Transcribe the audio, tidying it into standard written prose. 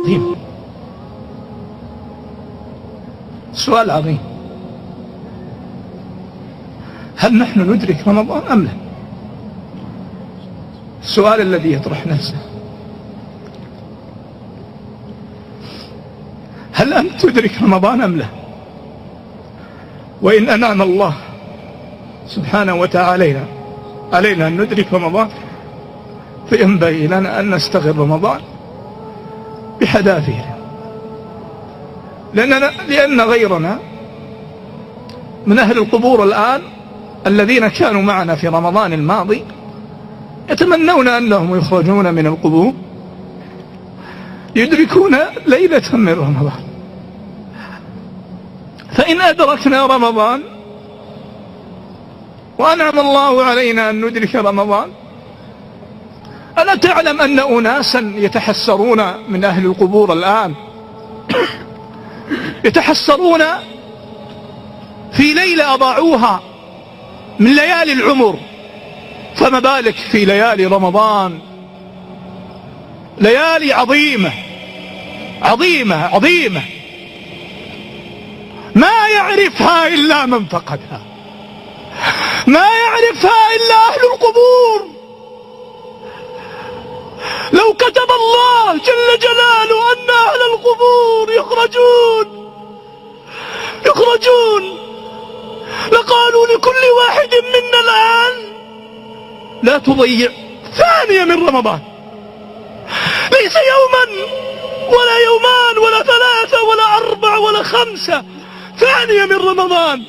عظيم، سؤال عظيم. هل نحن ندرك رمضان أم لا؟ السؤال الذي يطرح نفسه. هل أنت تدرك رمضان أم لا؟ وإن أنعم الله سبحانه وتعالى علينا أن ندرك رمضان، فينبغي لنا أن نستغل رمضان بحذافيره، لأن غيرنا من أهل القبور الآن الذين كانوا معنا في رمضان الماضي يتمنون أنهم يخرجون من القبور يدركون ليلة من رمضان. فإن أدركنا رمضان وأنعم الله علينا أن ندرك رمضان، ألا تعلم أن أناسا يتحسرون من أهل القبور الآن يتحسرون في ليلة أضاعوها من ليالي العمر، فما بالك في ليالي رمضان، ليالي عظيمة عظيمة عظيمة ما يعرفها إلا من فقدها، ما يعرفها إلا أهل القبور. لو كتب الله جل جلاله أن أهل القبور يخرجون لقالوا لكل واحد منا الآن لا تضيع ثانية من رمضان، ليس يوما ولا يومان ولا ثلاثة ولا أربع ولا خمسة، ثانية من رمضان.